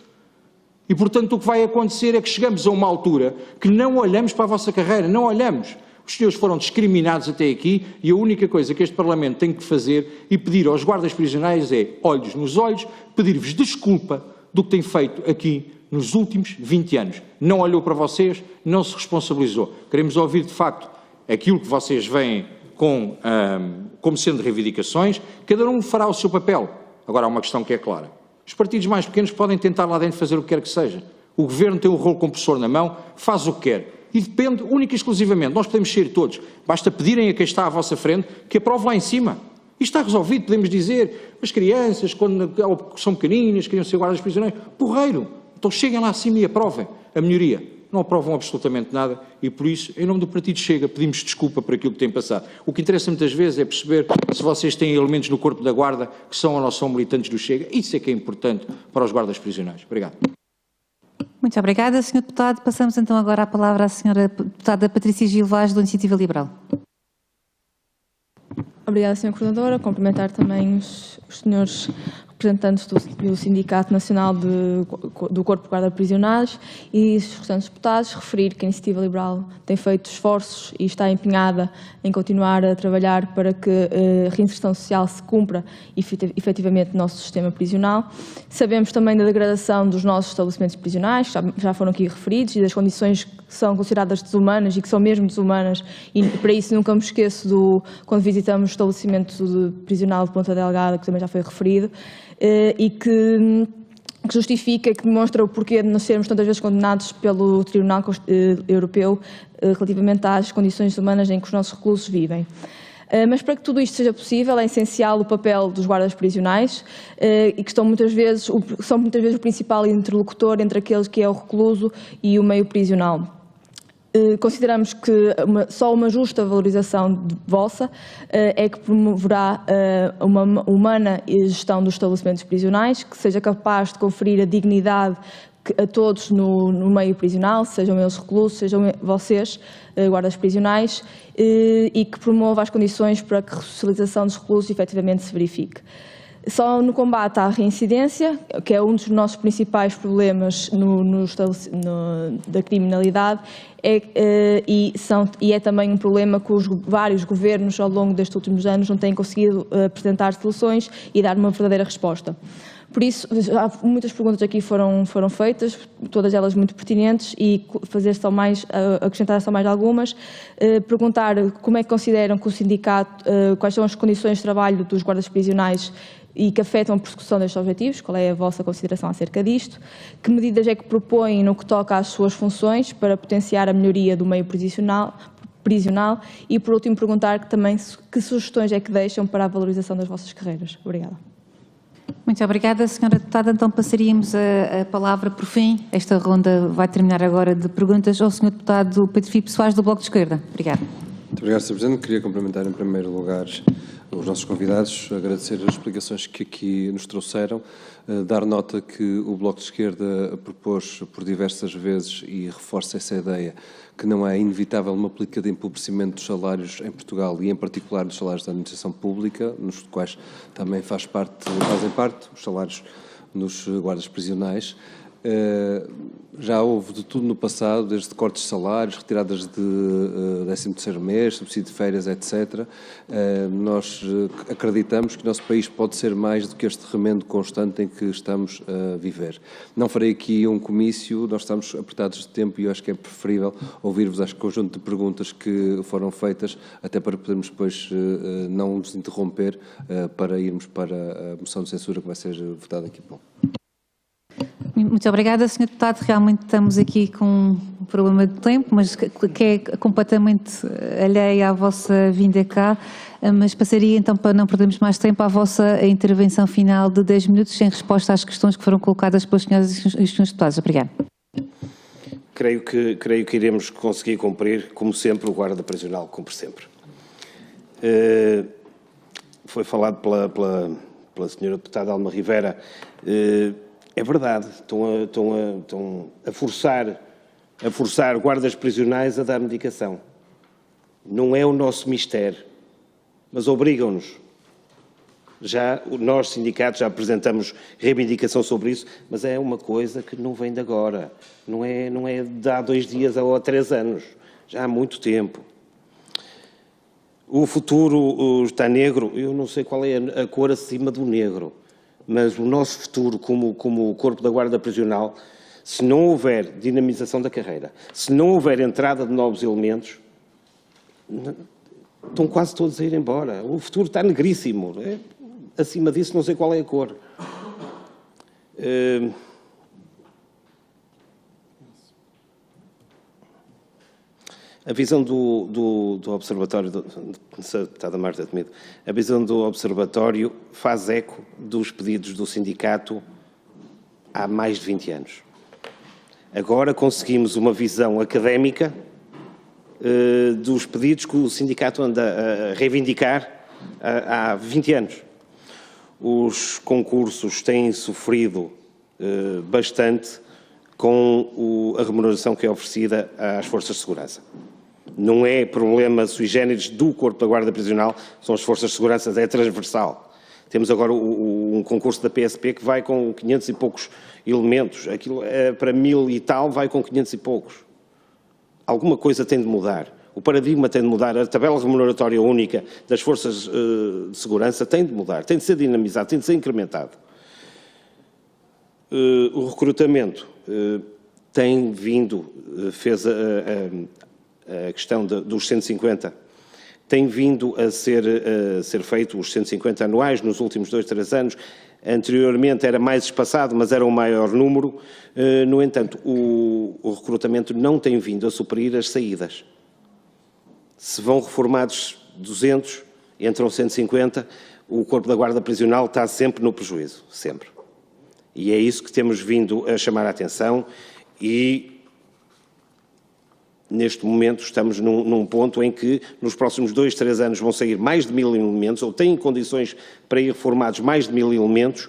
e, portanto, o que vai acontecer é que chegamos a uma altura que não olhamos para a vossa carreira, não olhamos. Os senhores foram discriminados até aqui e a única coisa que este Parlamento tem que fazer e pedir aos guardas prisionais é, olhos nos olhos, pedir-vos desculpa do que tem feito aqui nos últimos 20 anos. Não olhou para vocês, não se responsabilizou. Queremos ouvir, de facto, aquilo que vocês veem como sendo reivindicações. Cada um fará o seu papel. Agora, há uma questão que é clara. Os partidos mais pequenos podem tentar lá dentro fazer o que quer que seja. O Governo tem o rolo compressor na mão, faz o que quer. E depende única e exclusivamente. Nós podemos ser todos. Basta pedirem a quem está à vossa frente que aprove lá em cima. Isto está resolvido. Podemos dizer, as crianças, quando são pequeninas, queriam ser guardas prisioneiros, porreiro. Então cheguem lá acima e aprovem a melhoria. Não aprovam absolutamente nada e, por isso, em nome do Partido Chega, pedimos desculpa por aquilo que tem passado. O que interessa muitas vezes é perceber se vocês têm elementos no corpo da guarda que são ou não são militantes do Chega. Isso é que é importante para os guardas prisionais. Obrigado. Muito obrigada, Sr. Deputado. Passamos então agora a palavra à Sra. Deputada Patrícia Gil Vaz, da Iniciativa Liberal. Obrigada, Sra. Coordenadora. Cumprimentar também os senhores representantes do Sindicato Nacional do Corpo de Guarda Prisionais e os restantes deputados, referir que a Iniciativa Liberal tem feito esforços e está empenhada em continuar a trabalhar para que a reinserção social se cumpra efetivamente no nosso sistema prisional. Sabemos também da degradação dos nossos estabelecimentos prisionais, que já foram aqui referidos, e das condições que são consideradas desumanas e que são mesmo desumanas, e para isso nunca me esqueço quando visitamos o estabelecimento prisional de Ponta Delgada, que também já foi referido, e que justifica, que demonstra o porquê de nós sermos tantas vezes condenados pelo Tribunal Europeu relativamente às condições humanas em que os nossos reclusos vivem. Mas para que tudo isto seja possível é essencial o papel dos guardas prisionais e que são muitas vezes o principal interlocutor entre aqueles que é o recluso e o meio prisional. Consideramos que só uma justa valorização vossa é que promoverá uma humana gestão dos estabelecimentos prisionais, que seja capaz de conferir a dignidade a todos no meio prisional, sejam eles reclusos, sejam vocês, guardas prisionais, e que promova as condições para que a ressocialização dos reclusos efetivamente se verifique. Só no combate à reincidência, que é um dos nossos principais problemas da criminalidade, e é também um problema que os vários governos ao longo destes últimos anos não têm conseguido apresentar soluções e dar uma verdadeira resposta. Por isso, muitas perguntas aqui foram feitas, todas elas muito pertinentes, e acrescentar só mais algumas. Perguntar como é que consideram que o sindicato, quais são as condições de trabalho dos guardas prisionais e que afetam a persecução destes objetivos, qual é a vossa consideração acerca disto, que medidas é que propõem no que toca às suas funções para potenciar a melhoria do meio prisional e, por último, perguntar também que sugestões é que deixam para a valorização das vossas carreiras. Obrigada. Muito obrigada, Sra. Deputada. Então passaríamos a palavra por fim. Esta ronda vai terminar agora de perguntas ao Sr. Deputado Pedro Filipe Soares, do Bloco de Esquerda. Obrigada. Muito obrigado, Sr. Presidente. Queria cumprimentar, em primeiro lugar, os nossos convidados, agradecer as explicações que aqui nos trouxeram, dar nota que o Bloco de Esquerda propôs por diversas vezes e reforça essa ideia que não é inevitável uma política de empobrecimento dos salários em Portugal e, em particular, dos salários da administração pública, nos quais também fazem parte os salários dos guardas prisionais. Já houve de tudo no passado, desde cortes de salários, retiradas de 13º mês, subsídio de férias, etc. Nós acreditamos que o nosso país pode ser mais do que este remendo constante em que estamos a viver. Não farei aqui um comício, nós estamos apertados de tempo e eu acho que é preferível ouvir-vos este conjunto de perguntas que foram feitas, até para podermos depois não nos interromper para irmos para a moção de censura que vai ser votada aqui a pouco. Muito obrigada, Sr. Deputado. Realmente estamos aqui com um problema de tempo, mas que é completamente alheio à vossa vinda cá. Mas passaria então, para não perdermos mais tempo, à vossa intervenção final de 10 minutos em resposta às questões que foram colocadas pelas senhoras e os senhores deputados. Obrigada. Creio que iremos conseguir cumprir, como sempre, o guarda prisional cumpre sempre. Foi falado pela senhora deputada Alma Rivera. É verdade, estão a forçar guardas prisionais a dar medicação. Não é o nosso mistério, mas obrigam-nos. Nós, sindicatos, já apresentamos reivindicação sobre isso, mas é uma coisa que não vem de agora. Não é de há 2 dias ou há 3 anos. Já há muito tempo. O futuro está negro. Eu não sei qual é a cor acima do negro. Mas o nosso futuro como Corpo da Guarda Prisional, se não houver dinamização da carreira, se não houver entrada de novos elementos, estão quase todos a ir embora. O futuro está negríssimo. Acima disso, não sei qual é a cor. A visão do Observatório, deputada Marta Temido, a visão do Observatório faz eco dos pedidos do sindicato há mais de 20 anos. Agora conseguimos uma visão académica dos pedidos que o sindicato anda a reivindicar há 20 anos. Os concursos têm sofrido bastante com a remuneração que é oferecida às forças de segurança. Não é problema sui generis do Corpo da Guarda Prisional, são as forças de segurança, é transversal. Temos agora um concurso da PSP que vai com 500 e poucos elementos, aquilo para 1000 e tal vai com 500 e poucos. Alguma coisa tem de mudar, o paradigma tem de mudar, a tabela remuneratória única das forças de segurança tem de mudar, tem de ser dinamizado, tem de ser incrementado. O recrutamento tem vindo, fez a questão dos 150, tem vindo a ser feito os 150 anuais nos últimos 2, 3 anos. Anteriormente era mais espaçado, mas era um maior número. No entanto, o recrutamento não tem vindo a suprir as saídas. Se vão reformados 200, entram 150, o Corpo da Guarda Prisional está sempre no prejuízo, sempre. E é isso que temos vindo a chamar a atenção e, neste momento, estamos num ponto em que, nos próximos 2, 3 anos, vão sair mais de 1000 elementos, ou têm condições para ir formados mais de 1000 elementos,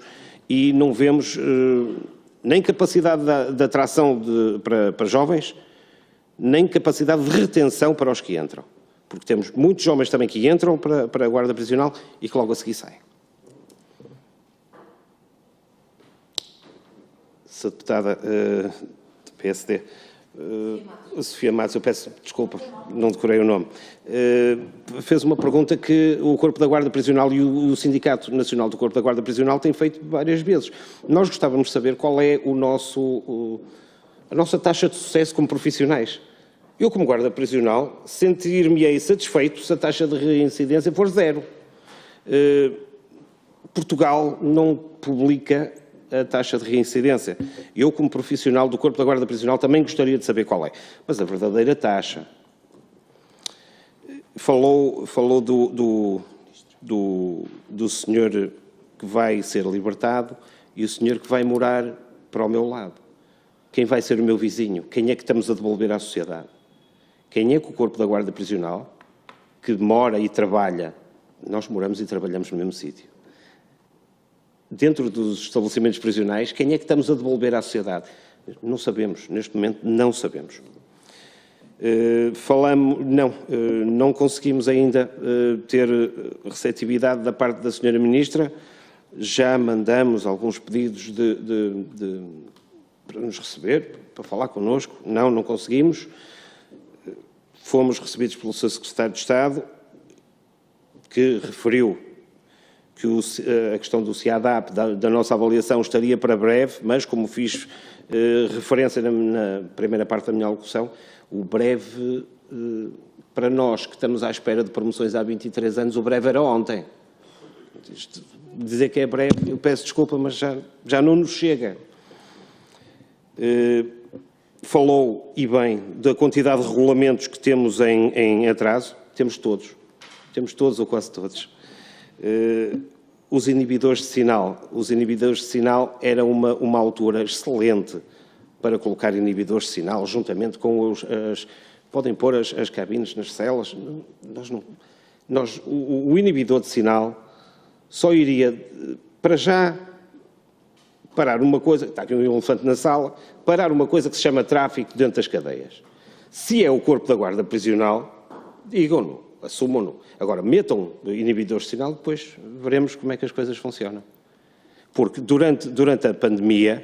e não vemos nem capacidade de atração para jovens, nem capacidade de retenção para os que entram. Porque temos muitos jovens também que entram para a Guarda Prisional e que logo a seguir saem. Sra. Deputada do PSD, Sofia Matos, eu peço desculpa, não decorei o nome, fez uma pergunta que o Corpo da Guarda Prisional e o Sindicato Nacional do Corpo da Guarda Prisional têm feito várias vezes. Nós gostávamos de saber qual é a nossa taxa de sucesso como profissionais. Eu, como guarda prisional, sentir-me-ei satisfeito se a taxa de reincidência for 0. Portugal não publica a taxa de reincidência. Eu, como profissional do Corpo da Guarda Prisional, também gostaria de saber qual é. Mas a verdadeira taxa. Falou do senhor que vai ser libertado e o senhor que vai morar para o meu lado. Quem vai ser o meu vizinho? Quem é que estamos a devolver à sociedade? Quem é que o Corpo da Guarda Prisional, que mora e trabalha, nós moramos e trabalhamos no mesmo sítio, dentro dos estabelecimentos prisionais, quem é que estamos a devolver à sociedade? Não sabemos, neste momento não sabemos. Não conseguimos ainda ter receptividade da parte da Sra. Ministra, já mandamos alguns pedidos para nos receber, para falar connosco, não conseguimos. Fomos recebidos pelo Sr. Secretário de Estado, que referiu que a questão do CIADAP, da nossa avaliação, estaria para breve, mas como fiz referência na primeira parte da minha alocução, o breve, para nós que estamos à espera de promoções há 23 anos, o breve era ontem. Dizer que é breve, eu peço desculpa, mas já não nos chega. Falou, e bem, da quantidade de regulamentos que temos em atraso. Temos todos ou quase todos. Os inibidores de sinal. Os inibidores de sinal era uma altura excelente para colocar inibidores de sinal, juntamente com podem pôr as cabines nas celas. O inibidor de sinal só iria, para já, parar uma coisa, está aqui um elefante na sala, parar uma coisa que se chama tráfico dentro das cadeias. Se é o Corpo da Guarda Prisional, digam-no, assumam-no. Agora, metam inibidores de sinal, depois veremos como é que as coisas funcionam. Porque durante a pandemia,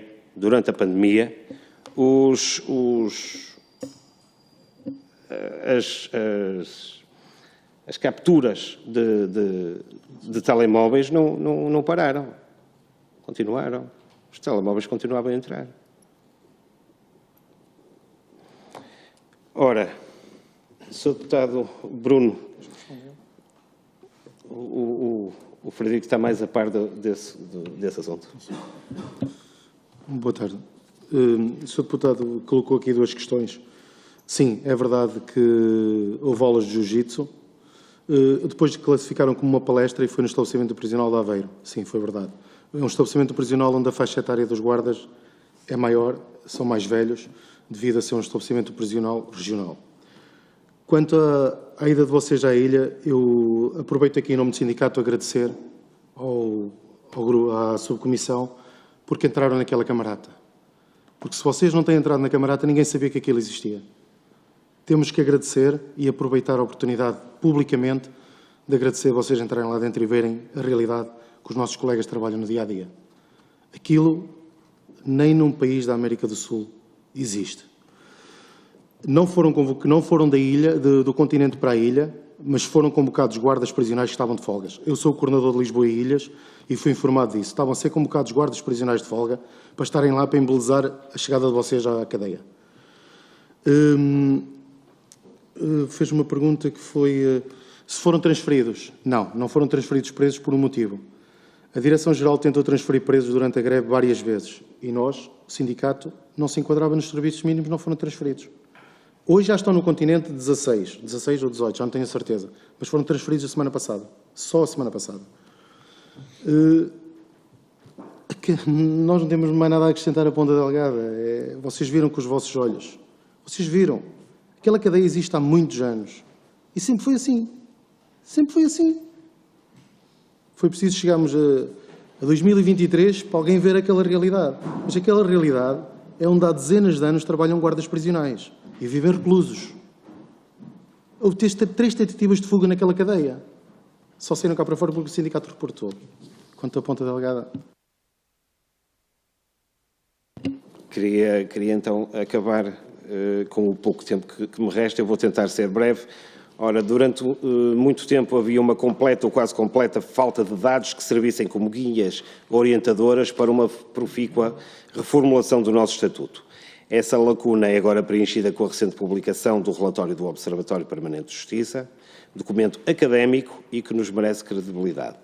as capturas de telemóveis não pararam, continuaram. Os telemóveis continuavam a entrar. Ora, Sr. Deputado Bruno, o Frederico está mais a par desse assunto. Boa tarde. O Sr. Deputado colocou aqui 2 questões. Sim, é verdade que houve aulas de jiu-jitsu, depois classificaram como uma palestra e foi no estabelecimento prisional de Aveiro. Sim, foi verdade. É um estabelecimento prisional onde a faixa etária dos guardas é maior, são mais velhos, devido a ser um estabelecimento prisional regional. Quanto à ida de vocês à ilha, eu aproveito aqui em nome do sindicato agradecer à subcomissão porque entraram naquela camarata. Porque se vocês não têm entrado na camarata, ninguém sabia que aquilo existia. Temos que agradecer e aproveitar a oportunidade publicamente de agradecer vocês entrarem lá dentro e verem a realidade que os nossos colegas trabalham no dia-a-dia. Aquilo nem num país da América do Sul existe. Não foram da ilha, do continente para a ilha, mas foram convocados guardas prisionais que estavam de folgas. Eu sou o coordenador de Lisboa e Ilhas e fui informado disso. Estavam a ser convocados guardas prisionais de folga para estarem lá para embelezar a chegada de vocês à cadeia. Fez uma pergunta que foi se foram transferidos. Não foram transferidos presos por um motivo. A Direção-Geral tentou transferir presos durante a greve várias vezes e nós, o sindicato, não se enquadrava nos serviços mínimos, não foram transferidos. Hoje já estão no continente 16 ou 18, já não tenho a certeza, mas foram transferidos a semana passada, só a semana passada. Nós não temos mais nada a acrescentar à Ponta Delgada. Vocês viram com os vossos olhos. Vocês viram. Aquela cadeia existe há muitos anos. E sempre foi assim. Sempre foi assim. Foi preciso chegarmos a 2023 para alguém ver aquela realidade. Mas aquela realidade é onde há dezenas de anos trabalham guardas prisionais e vivem reclusos. Houve 3 tentativas de fuga naquela cadeia. Só saíram cá para fora porque o sindicato reportou. Quanto à Ponta Delgada. Queria então acabar com o pouco tempo que me resta. Eu vou tentar ser breve. Ora, durante muito tempo havia uma completa ou quase completa falta de dados que servissem como guias orientadoras para uma profícua reformulação do nosso Estatuto. Essa lacuna é agora preenchida com a recente publicação do relatório do Observatório Permanente de Justiça, documento académico e que nos merece credibilidade.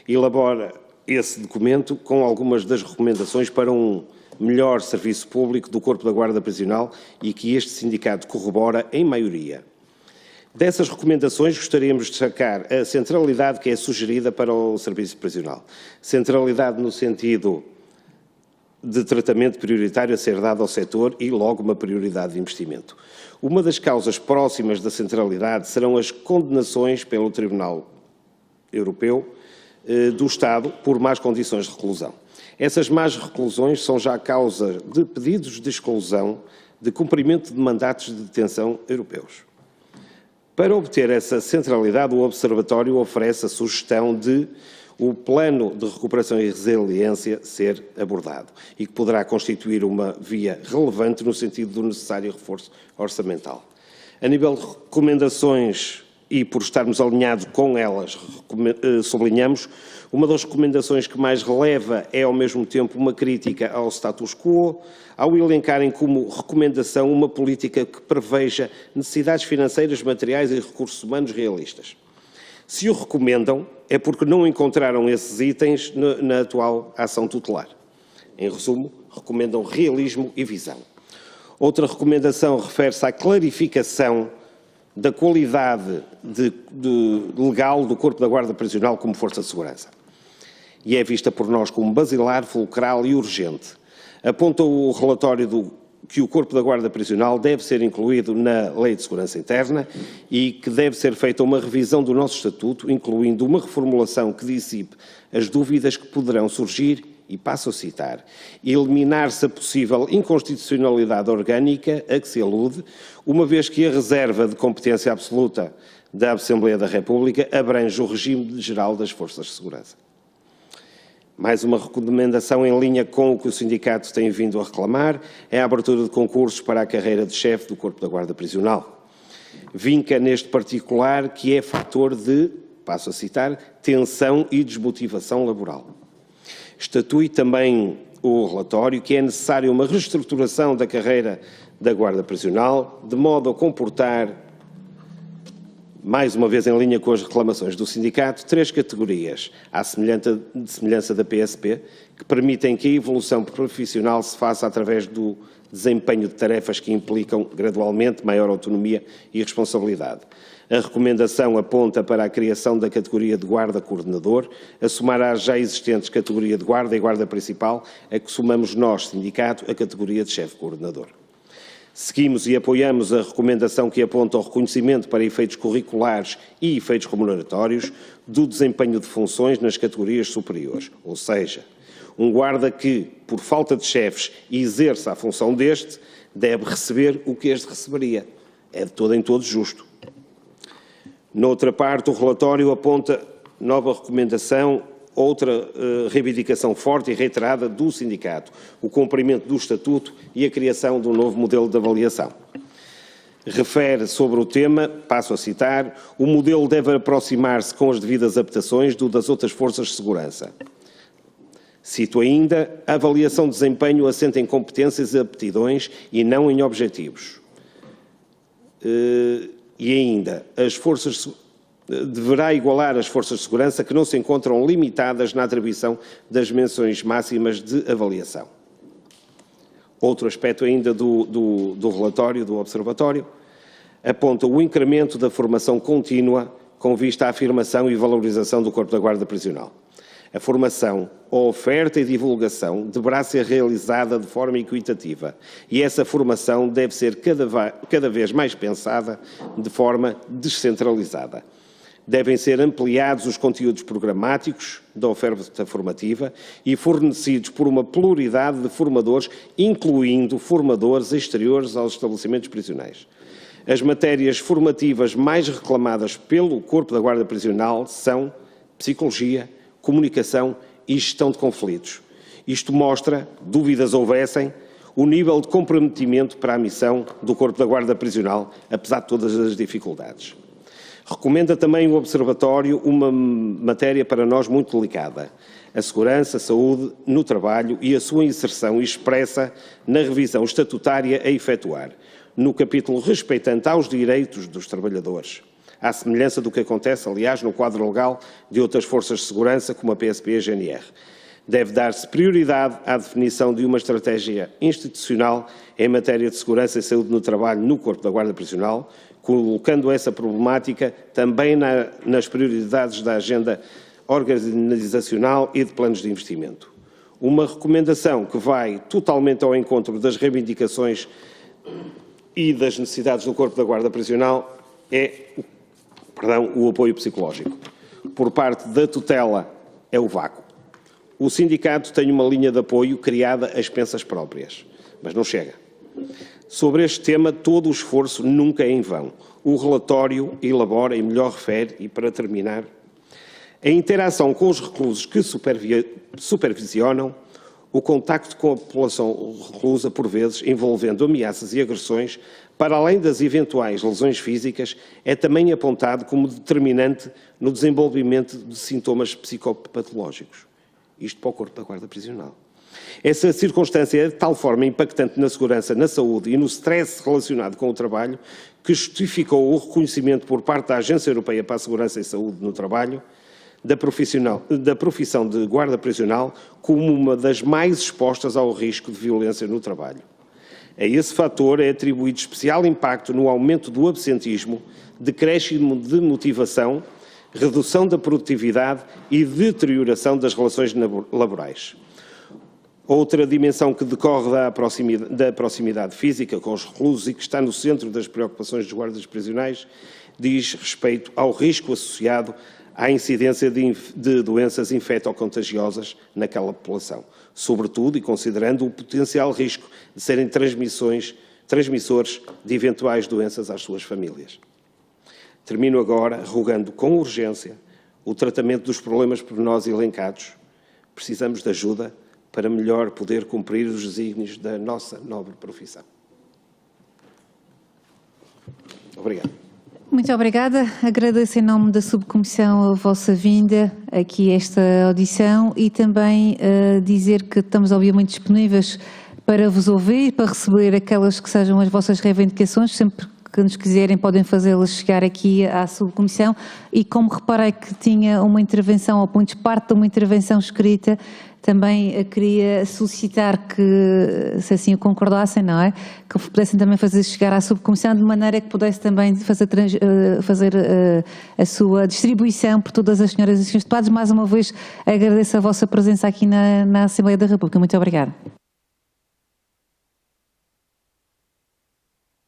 Elabora esse documento com algumas das recomendações para um melhor serviço público do Corpo da Guarda Prisional e que este sindicato corrobora em maioria. Dessas recomendações, gostaríamos de destacar a centralidade que é sugerida para o serviço prisional. Centralidade no sentido de tratamento prioritário a ser dado ao setor e logo uma prioridade de investimento. Uma das causas próximas da centralidade serão as condenações pelo Tribunal Europeu do Estado por más condições de reclusão. Essas más reclusões são já causa de pedidos de exclusão de cumprimento de mandatos de detenção europeus. Para obter essa centralidade, o Observatório oferece a sugestão de o plano de recuperação e resiliência ser abordado e que poderá constituir uma via relevante no sentido do necessário reforço orçamental. A nível de recomendações, e por estarmos alinhados com elas, sublinhamos, uma das recomendações que mais releva é ao mesmo tempo uma crítica ao status quo, ao elencarem como recomendação uma política que preveja necessidades financeiras, materiais e recursos humanos realistas. Se o recomendam, é porque não encontraram esses itens na atual ação tutelar. Em resumo, recomendam realismo e visão. Outra recomendação refere-se à clarificação da qualidade legal do Corpo da Guarda Prisional como força de segurança. E é vista por nós como basilar, fulcral e urgente. Aponta o relatório que o Corpo da Guarda Prisional deve ser incluído na Lei de Segurança Interna e que deve ser feita uma revisão do nosso Estatuto, incluindo uma reformulação que dissipe as dúvidas que poderão surgir, e passo a citar, eliminar-se a possível inconstitucionalidade orgânica a que se alude, uma vez que a reserva de competência absoluta da Assembleia da República abrange o regime geral das forças de segurança. Mais uma recomendação em linha com o que o sindicato tem vindo a reclamar é a abertura de concursos para a carreira de chefe do Corpo da Guarda Prisional. Vinca neste particular que é fator de, passo a citar, tensão e desmotivação laboral. Estatui também o relatório que é necessária uma reestruturação da carreira da Guarda Prisional, de modo a comportar, mais uma vez em linha com as reclamações do sindicato, 3 categorias, à semelhança da PSP, que permitem que a evolução profissional se faça através do desempenho de tarefas que implicam gradualmente maior autonomia e responsabilidade. A recomendação aponta para a criação da categoria de guarda coordenador, a somar às já existentes categoria de guarda e guarda principal, a que somamos nós, sindicato, a categoria de chefe coordenador. Seguimos e apoiamos a recomendação que aponta ao reconhecimento para efeitos curriculares e efeitos remuneratórios do desempenho de funções nas categorias superiores, ou seja, um guarda que, por falta de chefes, exerça a função deste, deve receber o que este receberia. É de todo em todo justo. Noutra parte, o relatório aponta nova recomendação, outra reivindicação forte e reiterada do sindicato, o cumprimento do Estatuto e a criação de um novo modelo de avaliação. Refere sobre o tema, passo a citar, o modelo deve aproximar-se com as devidas adaptações do das outras forças de segurança. Cito ainda, a avaliação de desempenho assenta em competências e aptidões e não em objetivos. E ainda, deverá igualar as forças de segurança que não se encontram limitadas na atribuição das menções máximas de avaliação. Outro aspecto ainda do relatório, do Observatório, aponta o incremento da formação contínua com vista à afirmação e valorização do Corpo da Guarda Prisional. A formação, a oferta e divulgação deverá ser realizada de forma equitativa e essa formação deve ser cada vez mais pensada de forma descentralizada. Devem ser ampliados os conteúdos programáticos da oferta formativa e fornecidos por uma pluralidade de formadores, incluindo formadores exteriores aos estabelecimentos prisionais. As matérias formativas mais reclamadas pelo Corpo da Guarda Prisional são psicologia, comunicação e gestão de conflitos. Isto mostra, dúvidas houvessem, o nível de comprometimento para a missão do Corpo da Guarda Prisional, apesar de todas as dificuldades. Recomenda também o Observatório uma matéria para nós muito delicada, a segurança, a saúde no trabalho e a sua inserção expressa na revisão estatutária a efetuar, no capítulo respeitante aos direitos dos trabalhadores, à semelhança do que acontece, aliás, no quadro legal de outras forças de segurança, como a PSP e a GNR. Deve dar-se prioridade à definição de uma estratégia institucional em matéria de segurança e saúde no trabalho no Corpo da Guarda Prisional, colocando essa problemática também nas prioridades da agenda organizacional e de planos de investimento. Uma recomendação que vai totalmente ao encontro das reivindicações e das necessidades do Corpo da Guarda Prisional é o apoio psicológico. Por parte da tutela é o vácuo. O sindicato tem uma linha de apoio criada às expensas próprias, mas não chega. Sobre este tema, todo o esforço nunca é em vão. O relatório elabora e melhor refere, e para terminar, a interação com os reclusos que supervisionam, o contacto com a população reclusa, por vezes, envolvendo ameaças e agressões, para além das eventuais lesões físicas, é também apontado como determinante no desenvolvimento de sintomas psicopatológicos. Isto para o Corpo da Guarda Prisional. Essa circunstância é de tal forma impactante na segurança, na saúde e no stress relacionado com o trabalho, que justificou o reconhecimento por parte da Agência Europeia para a Segurança e Saúde no Trabalho da profissão de guarda prisional como uma das mais expostas ao risco de violência no trabalho. A esse fator é atribuído especial impacto no aumento do absentismo, decréscimo de motivação, redução da produtividade e deterioração das relações laborais. Outra dimensão que decorre da proximidade física com os reclusos e que está no centro das preocupações dos guardas prisionais diz respeito ao risco associado à incidência de doenças infectocontagiosas naquela população, sobretudo e considerando o potencial risco de serem transmissores de eventuais doenças às suas famílias. Termino agora rogando com urgência o tratamento dos problemas por nós elencados. Precisamos de ajuda para melhor poder cumprir os desígnios da nossa nobre profissão. Obrigado. Muito obrigada. Agradeço em nome da Subcomissão a vossa vinda aqui a esta audição e também dizer que estamos obviamente disponíveis para vos ouvir, para receber aquelas que sejam as vossas reivindicações, sempre que nos quiserem podem fazê-las chegar aqui à Subcomissão e como reparei que tinha uma intervenção, ou pelo menos parte de uma intervenção escrita, também queria solicitar que, se assim o concordassem, não é? Que pudessem também fazer chegar à Subcomissão de maneira que pudesse também fazer a sua distribuição por todas as senhoras e senhores deputados. Mais uma vez agradeço a vossa presença aqui na Assembleia da República. Muito obrigada.